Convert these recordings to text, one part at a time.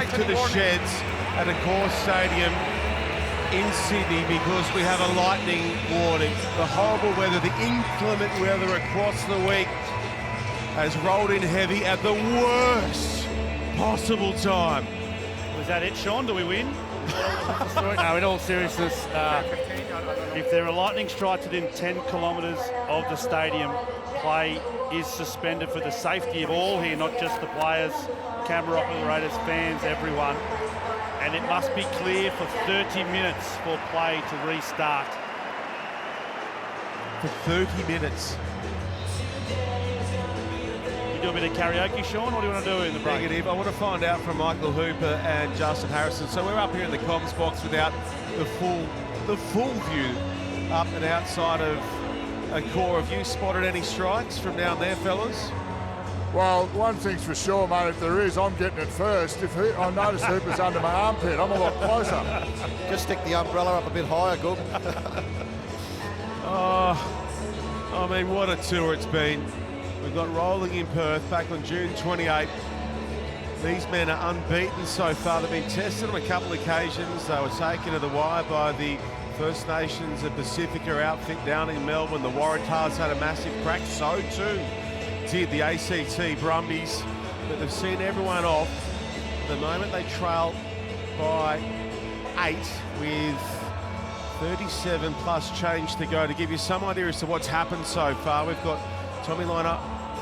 back to the sheds at Accor Stadium in Sydney because we have a lightning warning. The horrible weather, the inclement weather across the week has rolled in heavy at the worst possible time. Was that it, Sean? Do we win? No, in all seriousness, If there are lightning strikes within 10 kilometres of the stadium, play is suspended for the safety of all here, not just the players, camera operators, fans, everyone. And it must be clear for 30 minutes for play to restart. For 30 minutes. You do a bit of karaoke, Sean? What do you want to do in the break? Negative. I want to find out from Michael Hooper and Justin Harrison. So we're up here in the comms box without the full view up and outside of Accor. Have you spotted any strikes from down there, fellas? Well, one thing's for sure, mate, if there is, I'm getting it first. I notice Hooper's under my armpit, I'm a lot closer. Just stick the umbrella up a bit higher, Gook. Oh, I mean, what a tour it's been. We've got rolling in Perth back on June 28th. These men are unbeaten so far. They've been tested on a couple of occasions. They were taken to the wire by the First Nations and Pacifica outfit down in Melbourne. The Waratahs had a massive crack, so too did the ACT Brumbies, but they've seen everyone off. At the moment they trail by 8 with 37 plus change to go. To give you some idea as to what's happened so far, we've got Tommy Liner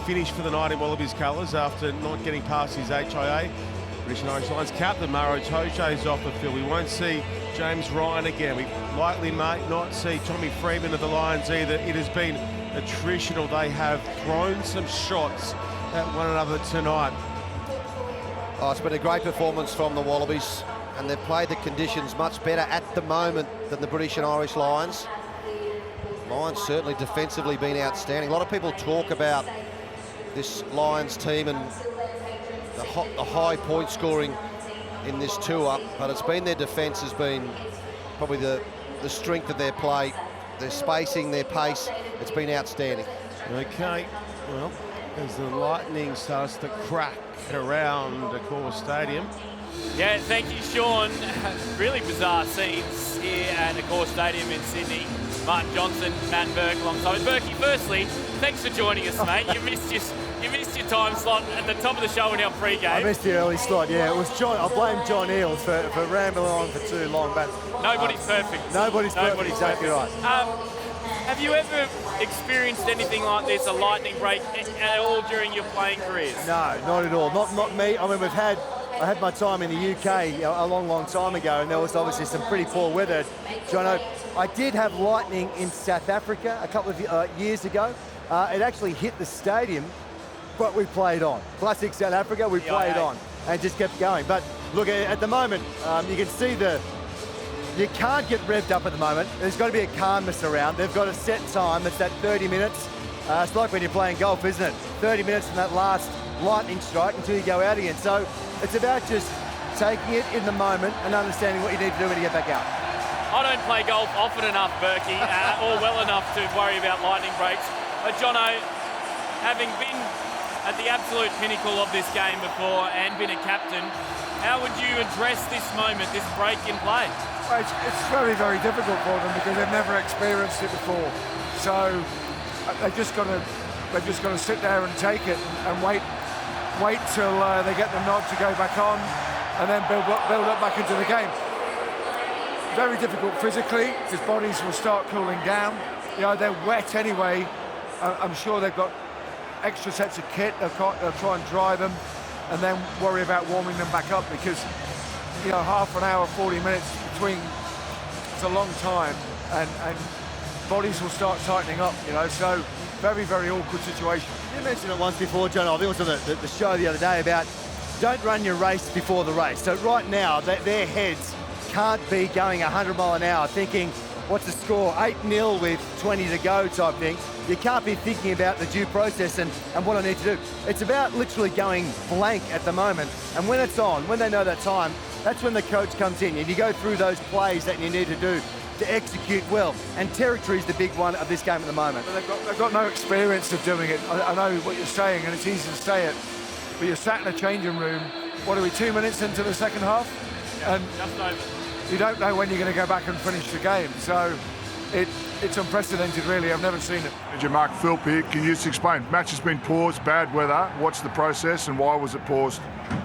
finished for the night in Wallabies colours after not getting past his HIA. British and Irish Lions captain Maro Toje's off the field. We won't see James Ryan again. We likely might not see Tommy Freeman of the Lions either. It has been attritional. They have thrown some shots at one another tonight. Oh, it's been a great performance from the Wallabies, and they've played the conditions much better at the moment than the British and Irish Lions. Lions certainly defensively been outstanding. A lot of people talk about this Lions team and the high point scoring in this tour, but it's been their defence has been probably the strength of their play, their spacing, their pace. It's been outstanding. Okay, well, as the lightning starts to crack around Accor Stadium. Yeah, thank you, Sean. Really bizarre scenes here at Accor Stadium in Sydney. Martin Johnson, Matt Burke alongside us. Burkey, firstly, thanks for joining us, mate. You missed your time slot at the top of the show in our pre-game. I missed the early slot, yeah. It was John. I blame John Eales for rambling on for too long, but Nobody's perfect. Nobody's perfect, exactly right. Have you ever experienced anything like this, a lightning break, at all during your playing careers? No, not at all. Not me. I mean, I had my time in the UK a long time ago, and there was obviously some pretty poor weather. Jono, I did have lightning in South Africa a couple of years ago. It actually hit the stadium, but we played on. Classic South Africa, we played on and just kept going. But look, at the moment, you can see you can't get revved up at the moment. There's got to be a calmness around. They've got a set time. It's that 30 minutes. It's like when you're playing golf, isn't it? 30 minutes from that last lightning strike until you go out again. So it's about just taking it in the moment and understanding what you need to do when you get back out. I don't play golf often enough, Burkey, or well enough to worry about lightning breaks. But Jono, having been at the absolute pinnacle of this game before and been a captain, how would you address this moment, this break in play? It's very, very difficult for them because they've never experienced it before. So they've just got to sit there and take it and wait till they get the nod to go back on, and then build up back into the game. Very difficult physically, because bodies will start cooling down. You know, they're wet anyway. I'm sure they've got extra sets of kit. They'll try and dry them, and then worry about warming them back up, because half an hour, 40 minutes between, it's a long time, and bodies will start tightening up. So very, very awkward situation. You mentioned it once before, John. I think it was on the show the other day about don't run your race before the race. So right now, their heads can't be going 100 mile an hour thinking, what's the score, 8-0 with 20 to go type thing. You can't be thinking about the due process and what I need to do. It's about literally going blank at the moment. And when it's on, when they know that time, that's when the coach comes in and you go through those plays that you need to do to execute well. And territory is the big one of this game at the moment. They've got no experience of doing it. I know what you're saying, and it's easy to say it, but you're sat in a changing room what are we, 2 minutes into the second half? And Just over. you don't know when you're going to go back and finish the game. So it's unprecedented, really. I've never seen it. Manager Mark Philp here. Can you just explain? Match has been paused, bad weather. What's the process and why was it paused?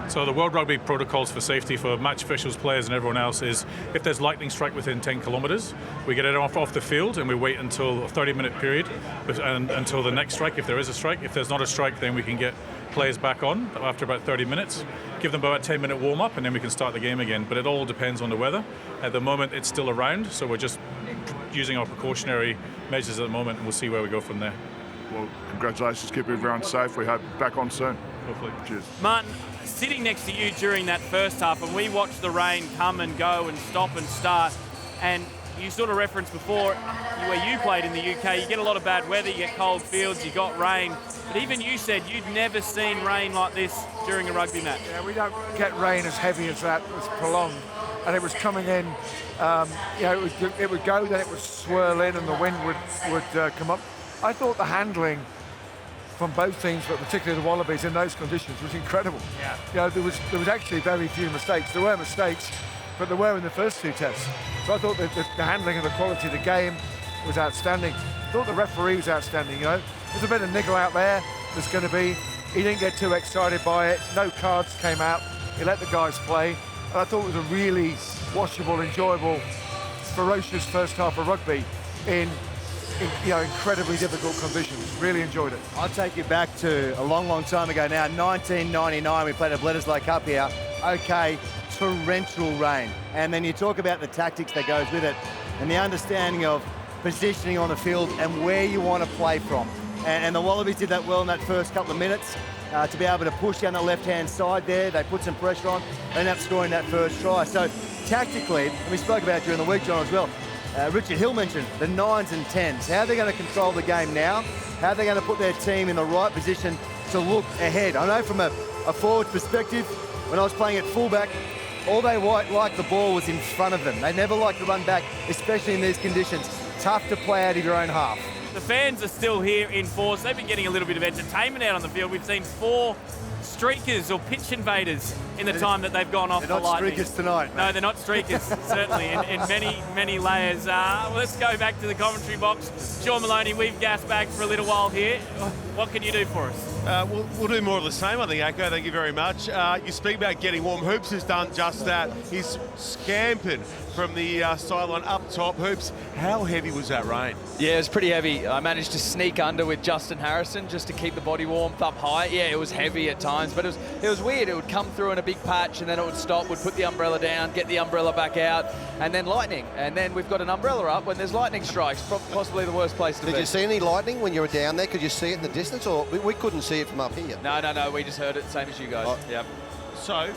So the World Rugby protocols for safety for match officials, players and everyone else is if there's lightning strike within 10 kilometres, we get it off the field and we wait until a 30-minute period and until the next strike, if there is a strike. If there's not a strike, then we can get players back on after about 30 minutes, give them about a 10-minute warm-up, and then we can start the game again. But it all depends on the weather. At the moment, it's still around, so we're just using our precautionary measures at the moment, and we'll see where we go from there. Well, congratulations. Keep everyone safe. We hope back on soon. Hopefully. Cheers. Martin, sitting next to you during that first half, and we watched the rain come and go and stop and start, and you sort of referenced before where you played in the UK, you get a lot of bad weather, you get cold fields, you got rain, but even you said you'd never seen rain like this during a rugby match. Yeah, we don't get rain as heavy as that, as prolonged, and it was coming in, it would go, then it would swirl in and the wind would come up. I thought the handling from both teams, but particularly the Wallabies in those conditions, was incredible. Yeah. There was actually very few mistakes. There were mistakes, but there were in the first two tests. So I thought that the handling and the quality of the game was outstanding. I thought the referee was outstanding. There's a bit of niggle out there. There's going to be. He didn't get too excited by it. No cards came out. He let the guys play. And I thought it was a really watchable, enjoyable, ferocious first half of rugby in incredibly difficult conditions. Really enjoyed it. I'll take you back to a long, long time ago now. 1999, we played a Bledisloe Cup here. Okay, torrential rain. And then you talk about the tactics that goes with it and the understanding of positioning on the field and where you want to play from. And the Wallabies did that well in that first couple of minutes to be able to push down the left-hand side there. They put some pressure on and ended up scoring that first try. So tactically, and we spoke about it during the week, John, as well, Richard Hill mentioned the 9s and 10s. How are they going to control the game now? How are they going to put their team in the right position to look ahead? I know from a forward perspective, when I was playing at fullback, all they liked the ball was in front of them. They never liked to run back, especially in these conditions. Tough to play out of your own half. The fans are still here in force. They've been getting a little bit of entertainment out on the field. We've seen 4 streakers or pitch invaders in the time that they've gone off They're the not lightning. streakers tonight, mate. No, they're not streakers, certainly, in many, many layers. Let's go back to the commentary box. Sean Maloney, we've gassed back for a little while here. What can you do for us? We'll do more of the same, I think, Acco. Thank you very much. You speak about getting warm. Hoops has done just that. He's scampered from the sideline up top. Hoops, how heavy was that rain? Yeah, it was pretty heavy. I managed to sneak under with Justin Harrison just to keep the body warmed up high. Yeah, it was heavy at times, but it was weird. It would come through in a big patch and then it would stop, would put the umbrella down, get the umbrella back out, and then lightning. And then we've got an umbrella up when there's lightning strikes, possibly the worst place to be. Did you see any lightning when you were down there? Could you see it in the distance, or we couldn't see it from up here? No, we just heard it, same as you guys. Yep. So,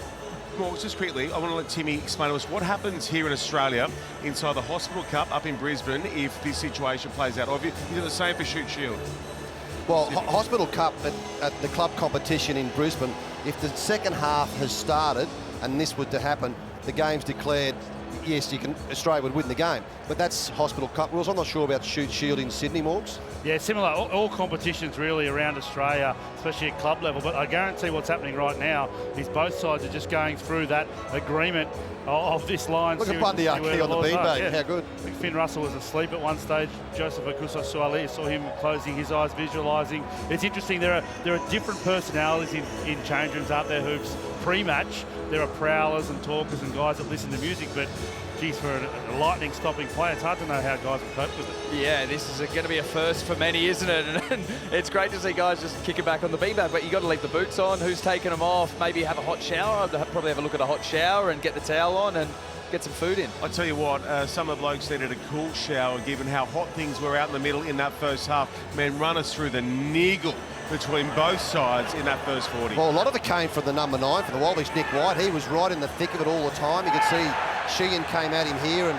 well, just quickly, I want to let Timmy explain to us what happens here in Australia inside the Hospital Cup up in Brisbane if this situation plays out. Or if you do the same for Shoot Shield. Well, Hospital Cup at the club competition in Brisbane, if the second half has started and this were to happen, the game's declared, yes, Australia would win the game. But that's Hospital Cup rules. I'm not sure about Shoot Shield in Sydney, Morgs. Yeah, similar. All competitions really around Australia, especially at club level. But I guarantee what's happening right now is both sides are just going through that agreement of this line. Look at Bundy Aki on the beanbag. Yeah. How good. Finn Russell was asleep at one stage. Joseph Akusa Suali, saw him closing his eyes, visualising. It's interesting. There are different personalities in change rooms, aren't there, Hoops? Pre-match, there are prowlers and talkers and guys that listen to music, but geez, for a lightning stopping play, it's hard to know how guys will cope with it. Yeah, this is going to be a first for many, isn't it? And it's great to see guys just kicking back on the beanbag, but you got to leave the boots on. Who's taking them off? Maybe have a hot shower. Probably have a look at a hot shower and get the towel on and get some food in. I tell you what, some of the blokes needed a cool shower given how hot things were out in the middle in that first half. Man, run us through the niggle between both sides in that first 40. Well, a lot of it came from the number 9 for the Wallabies, Nick White. He was right in the thick of it all the time. You could see Sheehan came at him here.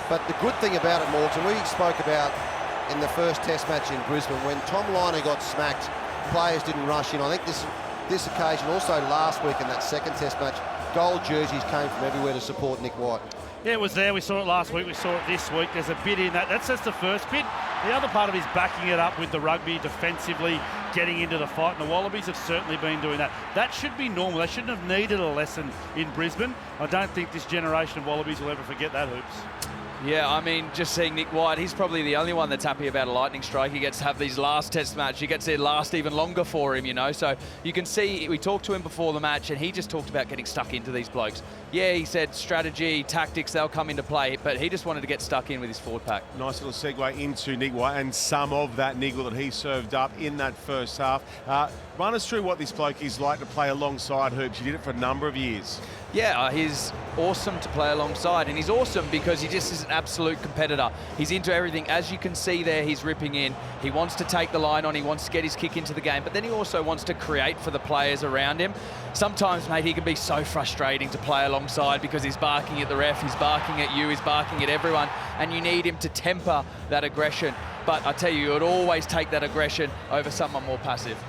But the good thing about it, Morgs, and we spoke about in the first test match in Brisbane, when Tom Liner got smacked, players didn't rush in. I think this occasion, also last week in that second test match, gold jerseys came from everywhere to support Nick White. Yeah, it was there. We saw it last week. We saw it this week. There's a bit in that. That's just the first bit. The other part of it is backing it up with the rugby defensively, getting into the fight. And the Wallabies have certainly been doing that. That should be normal. They shouldn't have needed a lesson in Brisbane. I don't think this generation of Wallabies will ever forget that, Hoops. Yeah, I mean, just seeing Nick White, he's probably the only one that's happy about a lightning strike. He gets to have these last test match. He gets to last even longer for him, you know. So you can see, we talked to him before the match, and he just talked about getting stuck into these blokes. Yeah, he said strategy, tactics, they'll come into play, but he just wanted to get stuck in with his forward pack. Nice little segue into Nick White and some of that niggle that he served up in that first half. Run us through what this bloke is like to play alongside Hoops. He did it for a number of years. Yeah, he's awesome to play alongside, and he's awesome because he just is an absolute competitor. He's into everything. As you can see there, he's ripping in. He wants to take the line on, he wants to get his kick into the game, but then he also wants to create for the players around him. Sometimes, mate, he can be so frustrating to play alongside because he's barking at the ref, he's barking at you, he's barking at everyone, and you need him to temper that aggression. But I tell you, you would always take that aggression over someone more passive.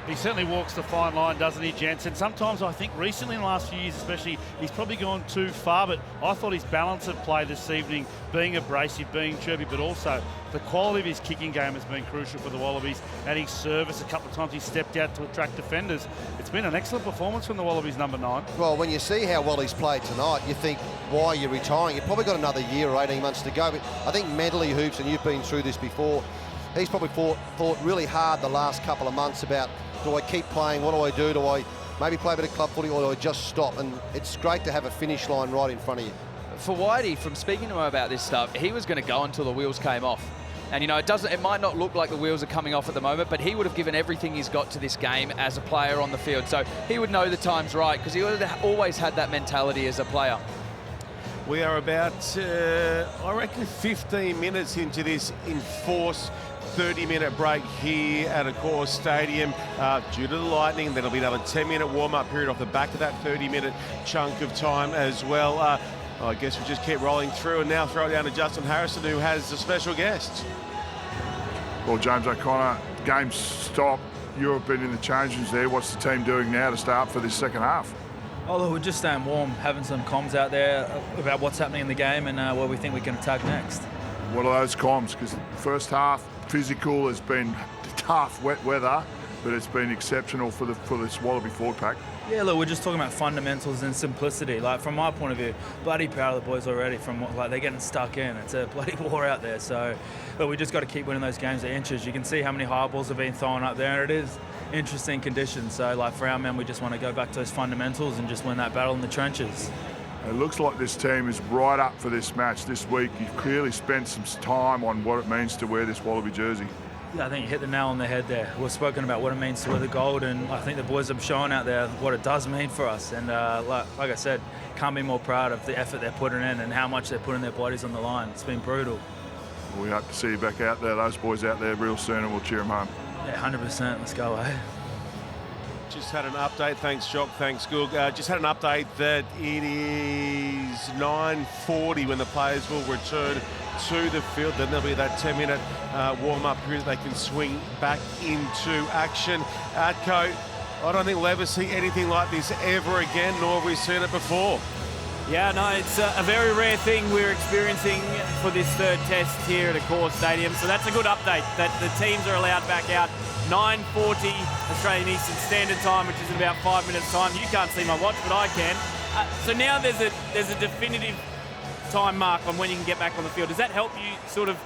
He certainly walks the fine line, doesn't he, Jensen? Sometimes I think recently in the last few years especially, he's probably gone too far, but I thought his balance of play this evening, being abrasive, being chirpy, but also the quality of his kicking game has been crucial for the Wallabies, and his service a couple of times he stepped out to attract defenders. It's been an excellent performance from the Wallabies number 9. Well, when you see how well he's played tonight, you think, why are you retiring? You've probably got another year or 18 months to go, but I think mentally, Hoops, and you've been through this before, he's probably thought really hard the last couple of months about, do I keep playing? What do I do? Do I maybe play a bit of club footy, or do I just stop? And it's great to have a finish line right in front of you. For Whitey, from speaking to him about this stuff, he was going to go until the wheels came off. And, you know, it might not look like the wheels are coming off at the moment, but he would have given everything he's got to this game as a player on the field. So he would know the time's right because he would have always had that mentality as a player. We are about, I reckon, 15 minutes into this enforced 30-minute break here at Accor Stadium due to the lightning. There'll be another 10-minute warm-up period off the back of that 30-minute chunk of time as well. I guess we just keep rolling through and now throw it down to Justin Harrison, who has a special guest. Well, James O'Connor, game stop. You've been in the change rooms there. What's the team doing now to start for this second half? Oh, look, we're just staying warm, having some comms out there about what's happening in the game and where we think we can attack next. What are those comms? Because first half, physical, has been tough, wet weather, but it's been exceptional for this Wallaby forward pack. Yeah, look, we're just talking about fundamentals and simplicity. Like, from my point of view, bloody proud of the boys already. They're getting stuck in. It's a bloody war out there. So, but we just got to keep winning those games at inches. You can see how many high balls have been thrown up there, and it is interesting conditions. So, like, for our men, we just want to go back to those fundamentals and just win that battle in the trenches. It looks like this team is right up for this match this week. You've clearly spent some time on what it means to wear this Wallaby jersey. Yeah, I think you hit the nail on the head there. We've spoken about what it means to wear the gold, and I think the boys have shown out there what it does mean for us. And like I said, can't be more proud of the effort they're putting in and how much they're putting their bodies on the line. It's been brutal. We hope to see you back out there, those boys out there real soon, and we'll cheer them home. Yeah, 100%. Let's go, eh? Just had an update, thanks Jock, thanks Goog. Just had an update that it is 9:40 when the players will return to the field. Then there'll be that 10-minute warm-up period that they can swing back into action. Atco, I don't think we'll ever see anything like this ever again, nor have we seen it before. Yeah, no, it's a very rare thing we're experiencing for this third test here at Accor Stadium. So that's a good update that the teams are allowed back out. 9:40 Australian Eastern Standard Time, which is in about 5 minutes' time. You can't see my watch, but I can. So now there's a definitive time mark on when you can get back on the field. Does that help you sort of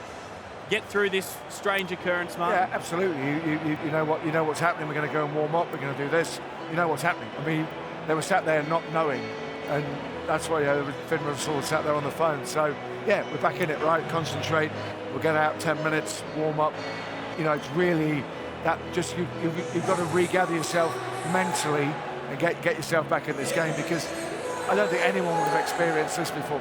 get through this strange occurrence, Mark? Yeah, absolutely. You know what's happening. We're going to go and warm up. We're going to do this. You know what's happening. I mean, they were sat there not knowing, and that's why Finn was sort of sat there on the phone. So yeah, we're back in it, right? Concentrate. We'll get out 10 minutes, warm up. You know, it's really that. Just you've got to regather yourself mentally and get yourself back in this game, because I don't think anyone would have experienced this before.